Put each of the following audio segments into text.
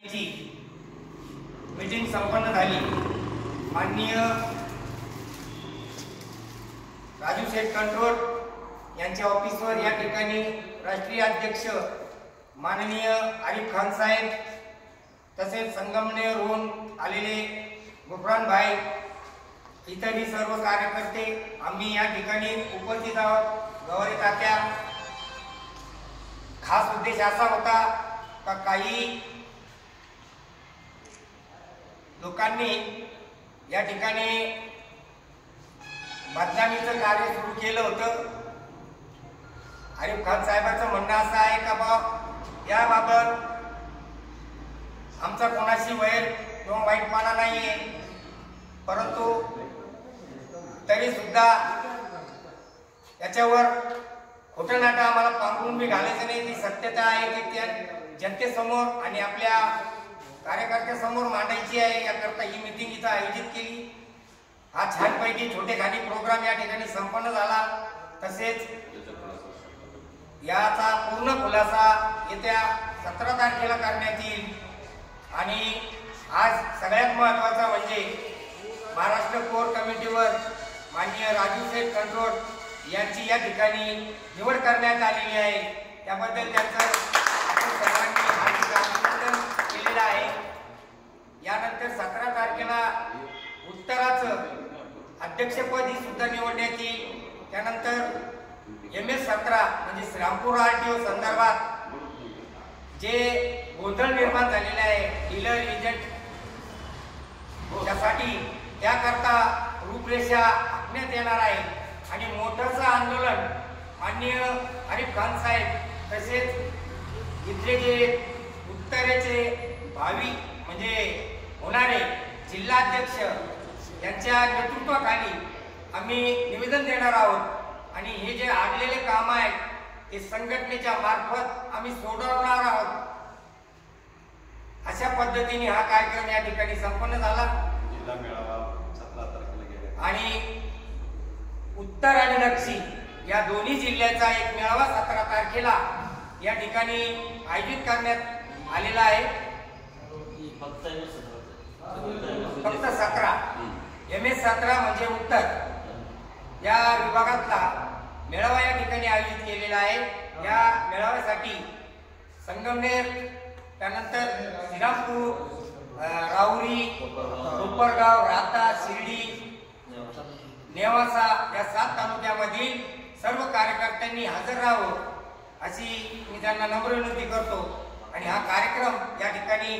Meeting संपन्न झाली। माननीय राजू शेठ कंट्रोल यांच्या ऑफिसवर या ठिकाणी राष्ट्रीय अध्यक्ष माननीय आरिफ खान साहेब तसेच संगमनेरहून आलेले गुफरान भाई इत्यादी सर्व कार्यकर्ते आम्ही या ठिकाणी उपस्थित आहोत। गवारी तात्या खास उद्देश असा होता का काही लोकांनी या ठिकाणी बदनामीचं कार्य सुरू केलं होतं। आरिफ खान साहेबांचं म्हणणं असं आहे का बाबा याबाबत आमचा कोणाशी वैर किंवा वाईटपणा नाहीये, परंतु तरी सुद्धा याच्यावर खोटं नाटं आम्हाला पांघरून बी घालायचं नाही। ती सत्यता आहे की त्या जनतेसमोर आणि आपल्या कार्यकर्त्यासमोर मांडायची आहे, याकरता ही मीटिंग इथं आयोजित केली। हा छानपैकी छोटेखानी प्रोग्राम या ठिकाणी संपन्न झाला। तसेच याचा पूर्ण खुलासा येत्या 17 तारखेला करण्यात येईल। आणि आज सगळ्यात महत्त्वाचा म्हणजे महाराष्ट्र कोर कमिटीवर माननीय राजू शेठ कंट्रोल यांची या ठिकाणी निवड करण्यात आलेली आहे। त्याबद्दल त्यांचं सर्वांनी हार्दिक अभिनंदन केलेलं आहे। यानंतर 17 तारखेला उत्तराचं अध्यक्षपदी सुद्धा निवडण्यात येईल। त्यानंतर MS-17 म्हणजे श्रीरामपूर RTO संदर्भात जे गोंधळ निर्माण झालेले आहे डीलर एजंट त्यासाठी त्याकरता रूपरेषा आखण्यात येणार आहे। आणि मोठंसं आंदोलन माननीय आरिफ खान साहेब तसेच इथले जे उत्तरेचे भावी म्हणजे होणारे जिल्हाध्यक्ष यांच्या नेतृत्वाखाली आम्ही निवेदन देणार आहोत। आणि हे जे आडलेले काम आहेत ते संघटनेच्या मार्फत आम्ही सोडवणार आहोत। अशा पद्धतीने हा कार्यक्रम या ठिकाणी संपन्न झाला। जिल्हा मेळावा 17 तारखेला गेला आणि उत्तर आणि दक्षिण या दोन्ही जिल्ह्याचा एक मेळावा 17 तारखेला या ठिकाणी आयोजित करण्यात आलेला आहे। फक्त 17 MS-17 म्हणजे उत्तर या विभागातला मेळावा या ठिकाणी आयोजित केलेला आहे। या मेळाव्यासाठी संगमनेर त्यानंतर श्रीरामपूर राहुरी कोपरगाव राहता शिर्डी नेवासा या 7 तालुक्यामधील सर्व कार्यकर्त्यांनी हजर राहावं अशी मी त्यांना नम्र विनंती करतो। आणि हा कार्यक्रम या ठिकाणी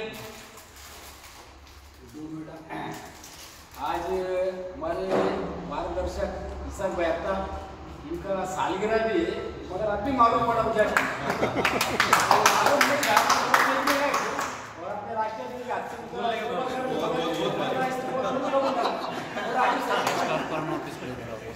आज हमारे मार्गदर्शक ईसा बैठा इनका सालगिरह भी है, मगर अब भी मालूम पड़ा मुझे और अपने राष्ट्रीय